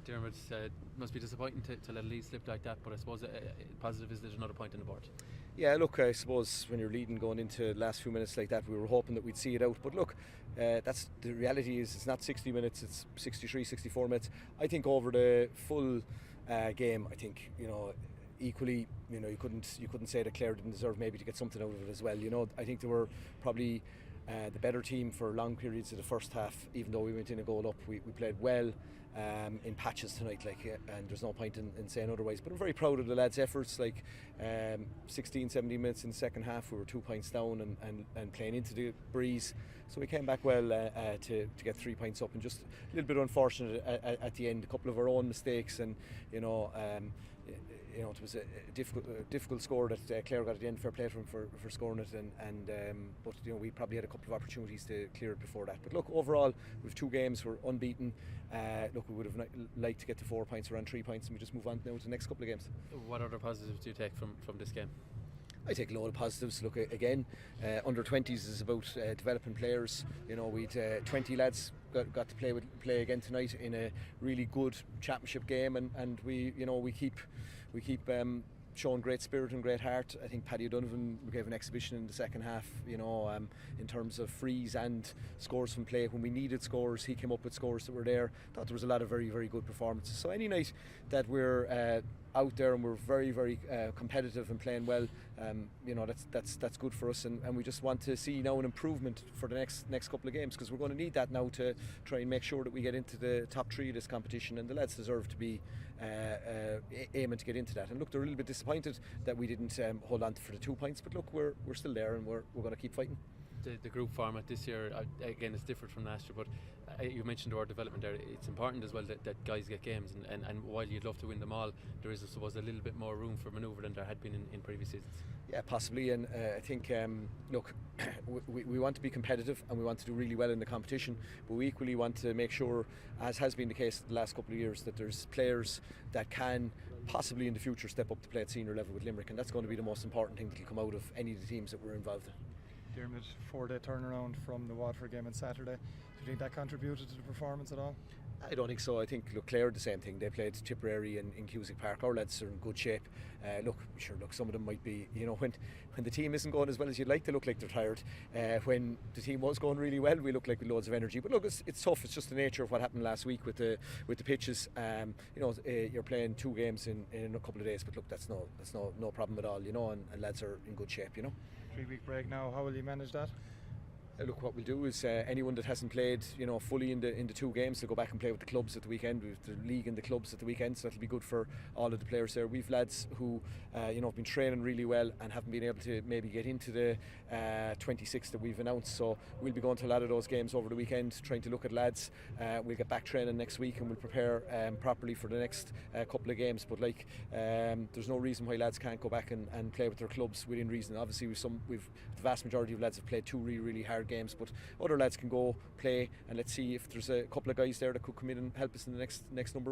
Diarmuid, must be disappointing to let a lead slip like that, but I suppose positive is there's another point on the board. Yeah, look, I suppose when you're leading going into the last few minutes like that, we were hoping that we'd see it out. But look, that's the reality is it's not 60 minutes, it's 63, 64 minutes. I think over the full game, I think, equally, you couldn't say that Clare didn't deserve maybe to get something out of it as well. I think they were probably the better team for long periods of the first half. Even though we went in a goal up, we played well in patches tonight, and there's no point in saying otherwise. But I'm very proud of the lads' efforts. 16, 17 minutes in the second half, we were 2 points down and playing into the breeze. So we came back well to get 3 points up, and just a little bit unfortunate at the end. A couple of our own mistakes, and it was a difficult score that Clare got at the end. Fair play to him for scoring it, but we probably had a couple of opportunities to clear it before that. But look, overall, we've 2 games, we're unbeaten. Look, we would have liked to get to 4 points, around 3 points, and we just move on now to the next couple of games. What other positives do you take from this game? I take a load of positives. Look, again, under 20s is about developing players. We'd 20 lads got to play again tonight in a really good championship game, and we keep showing great spirit and great heart. I think Paddy O'Donovan gave an exhibition in the second half, in terms of frees and scores from play. When we needed scores, he came up with scores that were there. Thought there was a lot of very, very good performances. So any night that we're out there and we're very, very competitive and playing well, that's good for us, and we just want to see now an improvement for the next couple of games, because we're going to need that now to try and make sure that we get into the top 3 of this competition, and the lads deserve to be aiming to get into that. And look, they're a little bit disappointed that we didn't hold on for the 2 points, but look, we're still there, and we're going to keep fighting. The group format this year, again, it's different from last year, but you mentioned the word development there. It's important as well that guys get games, and while you'd love to win them all, there is, I suppose, a little bit more room for manoeuvre than there had been in previous seasons. Yeah, possibly, and I think, look, we want to be competitive and we want to do really well in the competition, but we equally want to make sure, as has been the case the last couple of years, that there's players that can possibly in the future step up to play at senior level with Limerick, and that's going to be the most important thing that will come out of any of the teams that we're involved in. Diarmuid, 4-day turnaround from the Waterford game on Saturday. Do you think that contributed to the performance at all? I don't think so. I think, look, Clare the same thing. They played Tipperary in 𝘕𝘰𝘬𝘪𝘰𝘯𝘴 Park. Our lads are in good shape. Look, some of them might be, when the team isn't going as well as you'd like, they look like they're tired. When the team was going really well, we look like with loads of energy. But look, it's tough. It's just the nature of what happened last week with the pitches. You're playing 2 games in a couple of days, but look, that's no problem at all. And lads are in good shape. 3-week break now. How will you manage that? Look, what we'll do is anyone that hasn't played, fully in the 2 games, to go back and play with the clubs at the weekend. We've the league and the clubs at the weekend, so that'll be good for all of the players there. We've lads who, have been training really well and haven't been able to maybe get into the 26 that we've announced. So we'll be going to a lot of those games over the weekend, trying to look at lads. We'll get back training next week and we'll prepare properly for the next couple of games. But there's no reason why lads can't go back and play with their clubs within reason. Obviously, the vast majority of lads have played 2 really, really hard games, but other lads can go play, and let's see if there's a couple of guys there that could come in and help us in the next number of